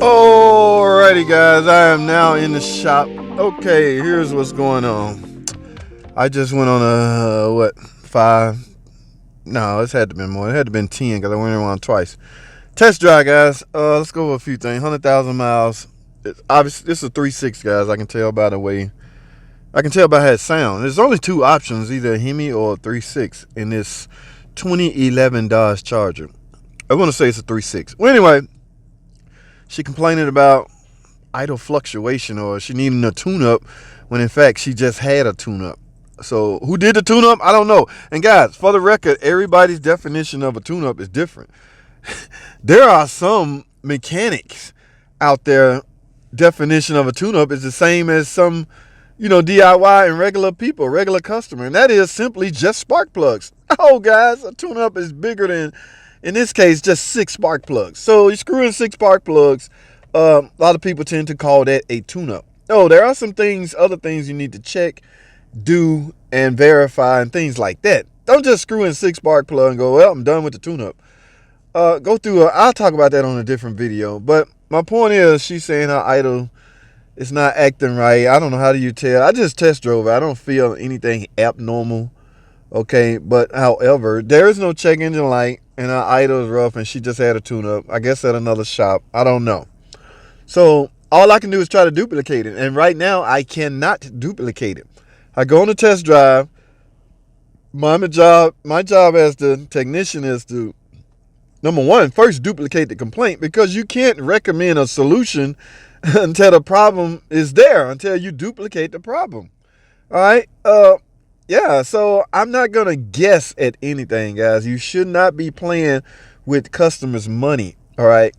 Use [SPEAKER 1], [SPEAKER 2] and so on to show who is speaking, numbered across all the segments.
[SPEAKER 1] Alrighty guys, I am now in the shop. Okay, here's what's going on. I just went on a, what, 5? No, it's had to be more. It had to been 10 because I went around twice. Test drive, guys. Let's go over a few things. 100,000 miles. It's obviously, this is a 3.6, guys. I can tell by the way. I can tell by how it sounds. There's only two options, either a Hemi or a 3.6 in this 2011 Dodge Charger. I want to say it's a 3.6. Well, anyway, she complaining about idle fluctuation or she needing a tune-up when in fact she just had a tune-up. So who did the tune-up? I don't know. And guys, for the record, everybody's definition of a tune-up is different. There are some mechanics out there, definition of a tune-up is the same as some, DIY and regular people, regular customer. And that is simply just spark plugs. Oh, guys, a tune-up is bigger than, in this case, just 6 spark plugs. So you screw in 6 spark plugs. A lot of people tend to call that a tune-up. Oh, there are some things, other things you need to check, do, and verify, and things like that. Don't just screw in 6 spark plug and go, well, I'm done with the tune-up. Go through, I'll talk about that on a different video. But my point is, she's saying her idle is not acting right. I don't know, how do you tell? I just test drove it. I don't feel anything abnormal. Okay, but however, there is no check engine light, and her idle is rough, and she just had a tune-up. I guess at another shop. I don't know. So all I can do is try to duplicate it. And right now, I cannot duplicate it. I go on a test drive. My job as the technician is to, number one, first duplicate the complaint, because you can't recommend a solution until the problem is there, until you duplicate the problem. All right. Yeah, so I'm not going to guess at anything, guys. You should not be playing with customers' money. All right.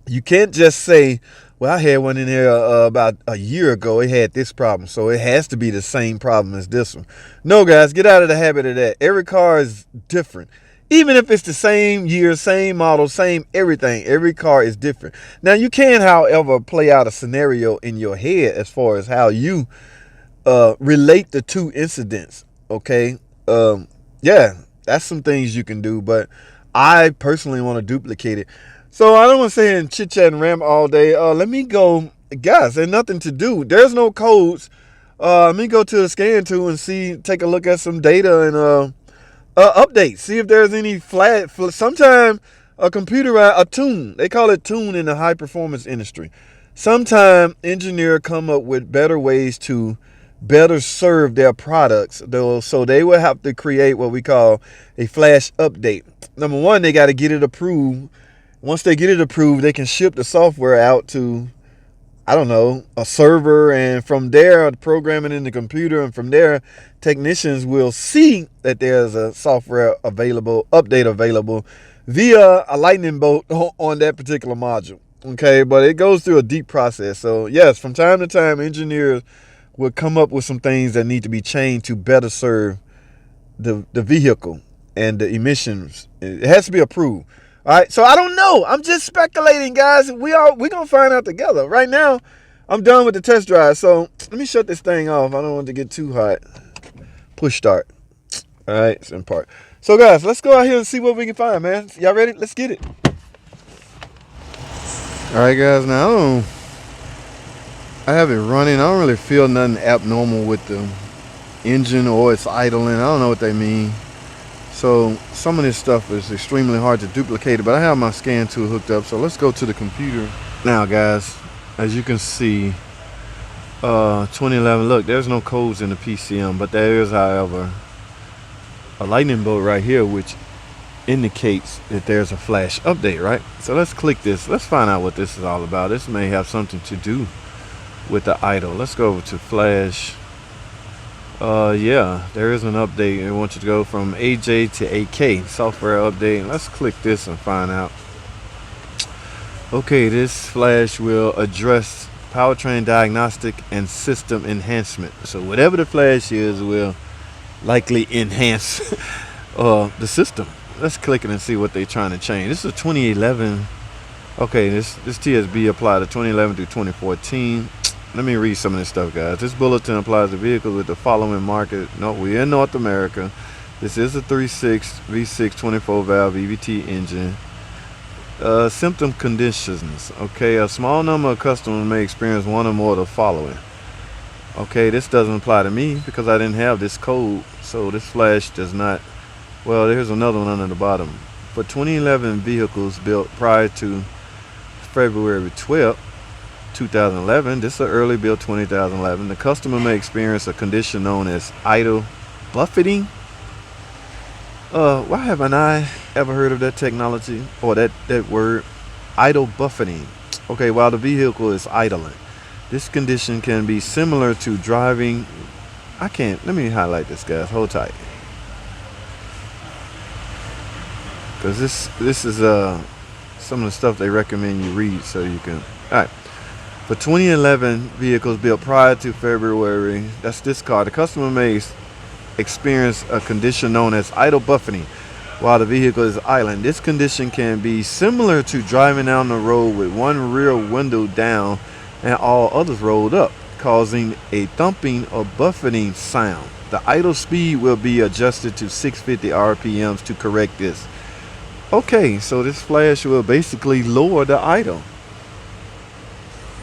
[SPEAKER 1] You can't just say, well, I had one in here about a year ago. It had this problem, so it has to be the same problem as this one. No, guys, get out of the habit of that. Every car is different. Even if it's the same year, same model, same everything, every car is different. Now, you can, however, play out a scenario in your head as far as how you relate the two incidents, okay? Yeah, that's some things you can do, but I personally want to duplicate it. So I don't want to sit and chit-chat and ramble all day. Let me go. Guys, there's nothing to do. There's no codes. Let me go to the scan tool and take a look at some data and updates. See if there's any flat. Sometimes a computer, a tune. They call it tune in the high-performance industry. Sometimes engineers come up with better ways to better serve their products. So they will have to create what we call a flash update. Number one, they got to get it approved. Once they get it approved, they can ship the software out to, I don't know, a server, and from there, program it in the computer, and from there, technicians will see that there's a software available, update available via a lightning bolt on that particular module. Okay, but it goes through a deep process. So yes, from time to time, engineers will come up with some things that need to be changed to better serve the vehicle and the emissions. It has to be approved. All right, so I don't know. I'm just speculating, guys. We're gonna find out together. Right now, I'm done with the test drive. So let me shut this thing off. I don't want it to get too hot. Push start. All right, it's in park. So guys, let's go out here and see what we can find, man. Y'all ready? Let's get it. All right, guys. Now I have it running. I don't really feel nothing abnormal with the engine or it's idling. I don't know what they mean. So some of this stuff is extremely hard to duplicate, but I have my scan tool hooked up. So let's go to the computer. Now, guys, as you can see, 2011, look, there's no codes in the PCM, but there is, however, a lightning bolt right here, which indicates that there's a flash update, right? So let's click this. Let's find out what this is all about. This may have something to do with the idle. Let's go over to flash. Yeah, there is an update. I want you to go from AJ to AK, software update. Let's click this and find out. Okay, this flash will address powertrain diagnostic and system enhancement. So whatever the flash is will likely enhance the system. Let's click it and see what they're trying to change. This is a 2011. Okay, this TSB applied to 2011 through 2014. Let me read some of this stuff, guys. This bulletin applies to vehicles with the following market. No, we're in North America. This is a 3.6 V6 24 valve EVT engine. Symptom conditions. Okay, a small number of customers may experience one or more of the following. Okay, this doesn't apply to me because I didn't have this code, so this flash does not. Well, there's another one under the bottom. For 2011 vehicles built prior to February 12th, 2011, this is an early build 2011, the customer may experience a condition known as idle buffeting. Why haven't I ever heard of that technology or that word, idle buffeting? Okay, while the vehicle is idling. This condition can be similar to driving. Let me highlight this, guys. Hold tight. Because this is some of the stuff they recommend you read so you can. All right. For 2011 vehicles built prior to February, that's this car, the customer may experience a condition known as idle buffeting while the vehicle is idling. This condition can be similar to driving down the road with one rear window down and all others rolled up, causing a thumping or buffeting sound. The idle speed will be adjusted to 650 RPMs to correct this. Okay, so this flash will basically lower the idle.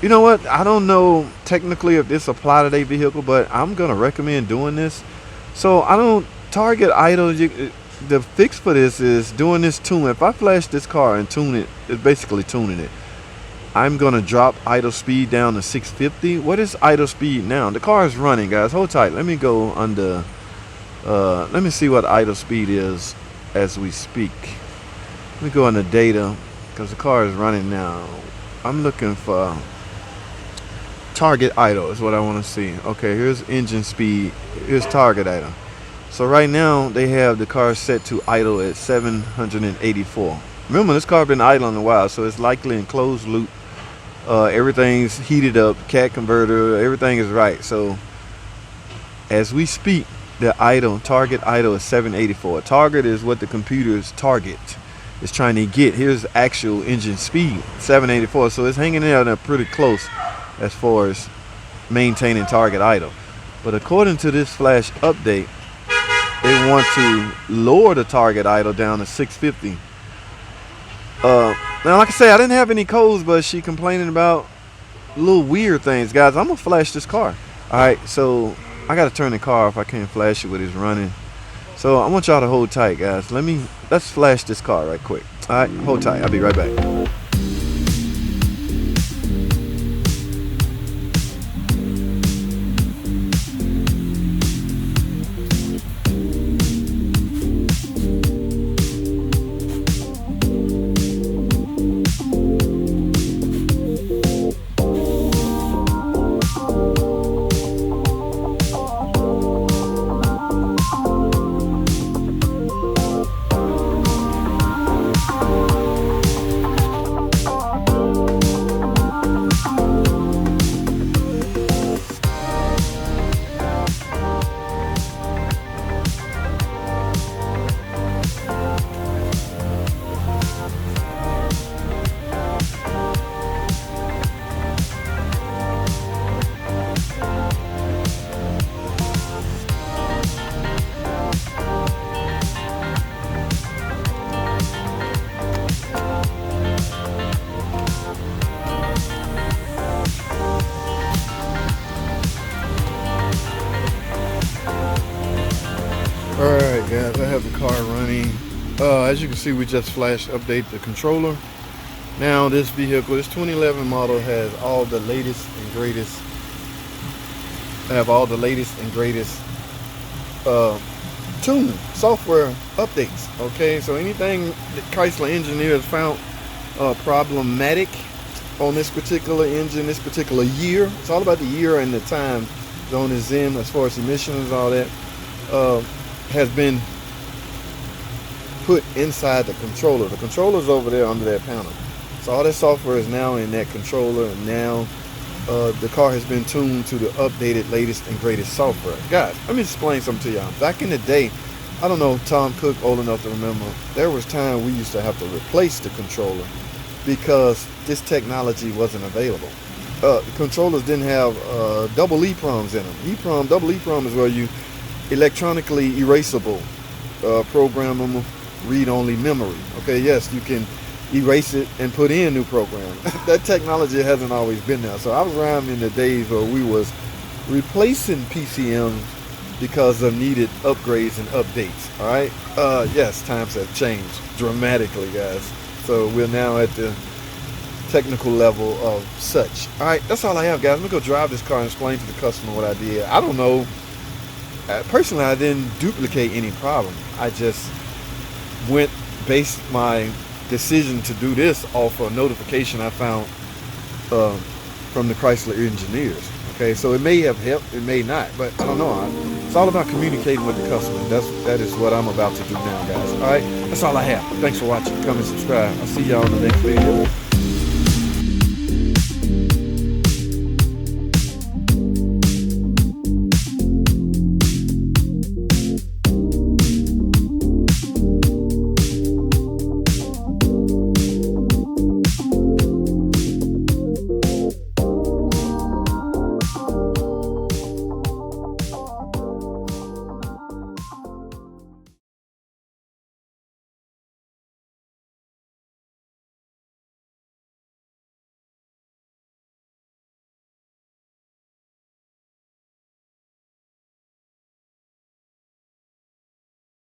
[SPEAKER 1] You know what? I don't know technically if this applies to their vehicle, but I'm going to recommend doing this. So I don't target idle. The fix for this is doing this tune. If I flash this car and tune it, it's basically tuning it. I'm going to drop idle speed down to 650. What is idle speed now? The car is running, guys. Hold tight. Let me go under. Let me see what idle speed is as we speak. Let me go under data because the car is running now. I'm looking for target idle is what I want to see. Okay, here's engine speed. Here's target idle. So right now they have the car set to idle at 784. Remember, this car been idling a while, so it's likely in closed loop. Everything's heated up, cat converter, everything is right. So as we speak, the target idle is 784. Target is what the computer's target is trying to get. Here's actual engine speed, 784. So it's hanging out there pretty close as far as maintaining target idle. But according to this flash update, they want to lower the target idle down to 650. Now, like I say, I didn't have any codes, but she complaining about little weird things. Guys, I'm gonna flash this car. All right, so I gotta turn the car off. I can't flash it when it's running. So I want y'all to hold tight, guys. Let's flash this car right quick. All right, hold tight. I'll be right back. Alright guys, I have the car running. As you can see, we just flash update the controller. Now this vehicle, this 2011 model has all the latest and greatest. Tuning software updates. Okay, so anything that Chrysler engineers found problematic on this particular engine, this particular year, it's all about the year and the time zone is in as far as emissions, all that. Has been put inside the controller. The controller's over there under that panel. So all that software is now in that controller, and now the car has been tuned to the updated latest and greatest software. Guys, let me explain something to y'all. Back in the day, I don't know, Tom Cook old enough to remember, there was time we used to have to replace the controller because this technology wasn't available. The controllers didn't have double EEPROMs in them. Double EEPROM is where you electronically erasable, programmable, read-only memory. Okay, yes, you can erase it and put in new programs. That technology hasn't always been there. So I was around in the days where we was replacing PCMs because of needed upgrades and updates. All right. Yes, times have changed dramatically, guys. So we're now at the technical level of such. All right, that's all I have, guys. I'm gonna go drive this car and explain to the customer what I did. I don't know. Personally, I didn't duplicate any problem. I just based my decision to do this off a notification I found from the Chrysler engineers. Okay, so it may have helped, it may not, but I don't know. It's all about communicating with the customer. That is what I'm about to do now, guys. All right, that's all I have. Thanks for watching. Come and subscribe. I'll see y'all in the next video.